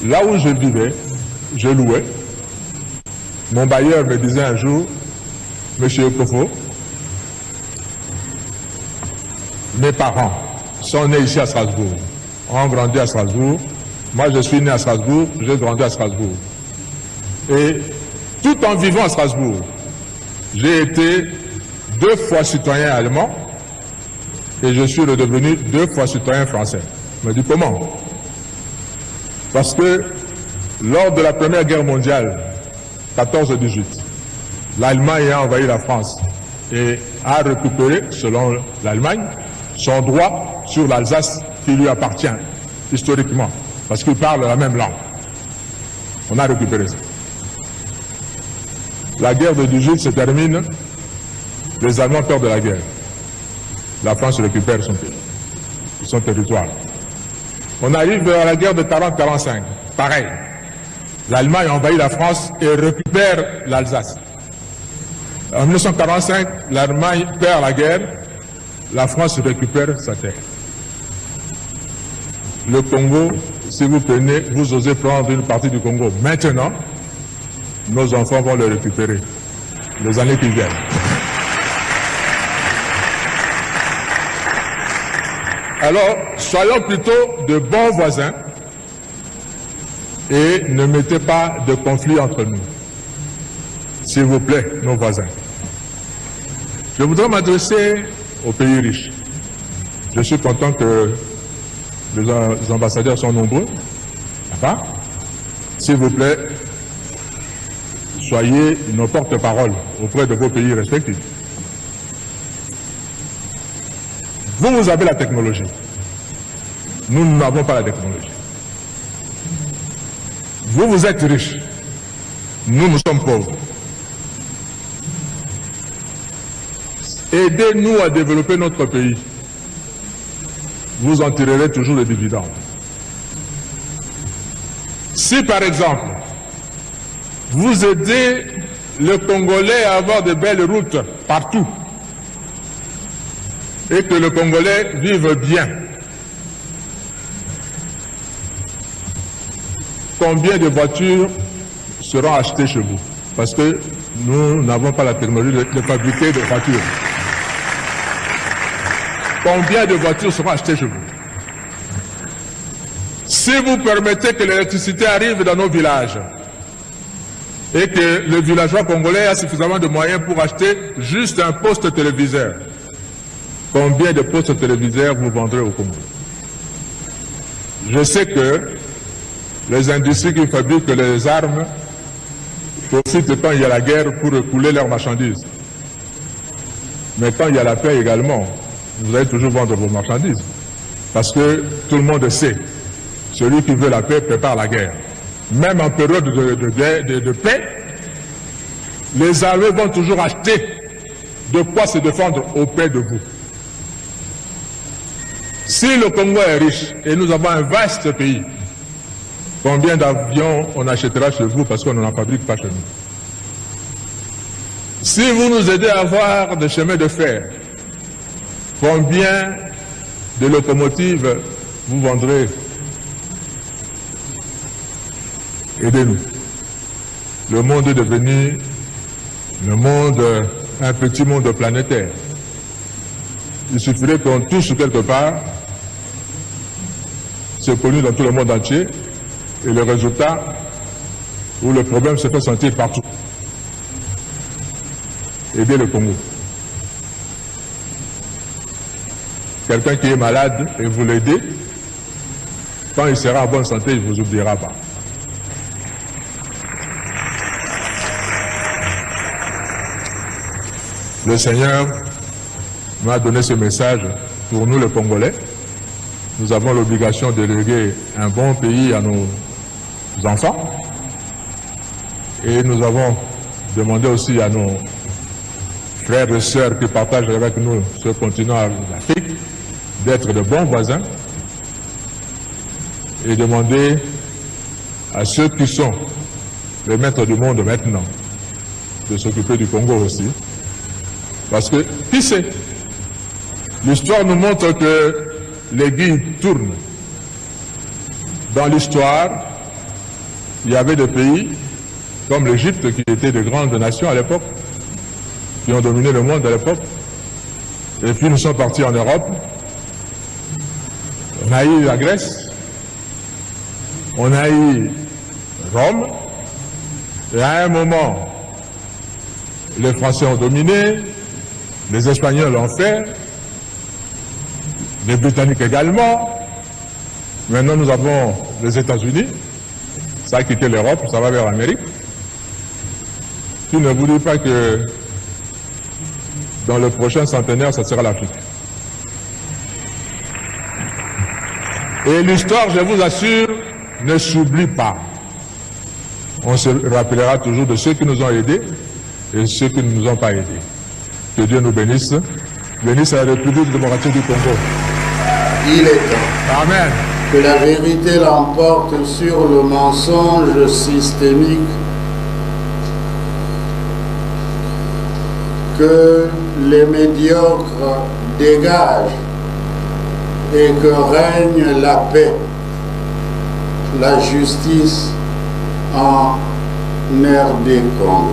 là où je vivais, je louais. Mon bailleur me disait un jour, Monsieur Okofo, mes parents sont nés ici à Strasbourg, ont grandi à Strasbourg. Moi, je suis né à Strasbourg, j'ai grandi à Strasbourg. Et tout en vivant à Strasbourg, j'ai été 2 fois citoyen allemand et je suis redevenu 2 fois citoyen français. Je me dis comment? Parce que lors de la Première Guerre mondiale, 14-18, l'Allemagne a envahi la France et a récupéré, selon l'Allemagne, son droit sur l'Alsace qui lui appartient historiquement, parce qu'il parle la même langue. On a récupéré ça. La guerre de 18 se termine, les Allemands perdent la guerre. La France récupère son territoire. On arrive à la guerre de 40-45, pareil. L'Allemagne envahit la France et récupère l'Alsace. En 1945, l'Allemagne perd la guerre, la France récupère sa terre. Le Congo, si vous prenez, vous osez prendre une partie du Congo maintenant, nos enfants vont le récupérer les années qui viennent. Alors, soyons plutôt de bons voisins et ne mettez pas de conflit entre nous. S'il vous plaît, nos voisins. Je voudrais m'adresser aux pays riches. Je suis content que les ambassadeurs sont nombreux. Enfin, s'il vous plaît, soyez nos porte-parole auprès de vos pays respectifs. Vous avez la technologie. Nous n'avons pas la technologie. Vous êtes riches. Nous sommes pauvres. Aidez-nous à développer notre pays. Vous en tirerez toujours des dividendes. Si par exemple, vous aidez le Congolais à avoir de belles routes partout, et que le Congolais vive bien, combien de voitures seront achetées chez vous? Parce que nous n'avons pas la technologie de fabriquer des voitures. Combien de voitures seront achetées chez vous? Si vous permettez que l'électricité arrive dans nos villages et que le villageois congolais a suffisamment de moyens pour acheter juste un poste téléviseur, combien de postes téléviseurs vous vendrez au Congo? Je sais que les industries qui fabriquent les armes profitent quand il y a la guerre pour écouler leurs marchandises. Mais quand il y a la paix également, vous allez toujours vendre vos marchandises. Parce que tout le monde sait, celui qui veut la paix prépare la guerre. Même en période de paix, les armées vont toujours acheter de quoi se défendre auprès de vous. Si le Congo est riche et nous avons un vaste pays, combien d'avions on achètera chez vous parce qu'on n'en fabrique pas chez nous? Si vous nous aidez à avoir des chemins de fer, combien de locomotives vous vendrez? Aidez-nous. Le monde est devenu un petit monde planétaire. Il suffirait qu'on touche quelque part, c'est connu dans tout le monde entier, et le résultat, où le problème se fait sentir partout. Aidez le Congo. Quelqu'un qui est malade et vous l'aidez, quand il sera en bonne santé, il ne vous oubliera pas. Le Seigneur m'a donné ce message pour nous les Congolais. Nous avons l'obligation de léguer un bon pays à nos enfants. Et nous avons demandé aussi à nos frères et sœurs qui partagent avec nous ce continent d'Afrique d'être de bons voisins et demander à ceux qui sont les maîtres du monde maintenant de s'occuper du Congo aussi. Parce que, qui sait, l'histoire nous montre que l'aiguille tourne. Dans l'histoire, il y avait des pays comme l'Égypte qui étaient de grandes nations à l'époque, qui ont dominé le monde à l'époque. Et puis nous sommes partis en Europe. On a eu la Grèce, on a eu Rome, et à un moment, les Français ont dominé, les Espagnols l'ont fait, les Britanniques également. Maintenant nous avons les États-Unis, ça a quitté l'Europe, ça va vers l'Amérique. Qui ne vous dit pas que dans le prochain centenaire, ça sera l'Afrique. Et l'histoire, je vous assure, ne s'oublie pas. On se rappellera toujours de ceux qui nous ont aidés et ceux qui ne nous ont pas aidés. Que Dieu nous bénisse. Bénisse la République démocratique du Congo. Il est temps. Amen. Que la vérité l'emporte sur le mensonge systémique. Que les médiocres dégagent et que règne la paix, la justice en RD Congo.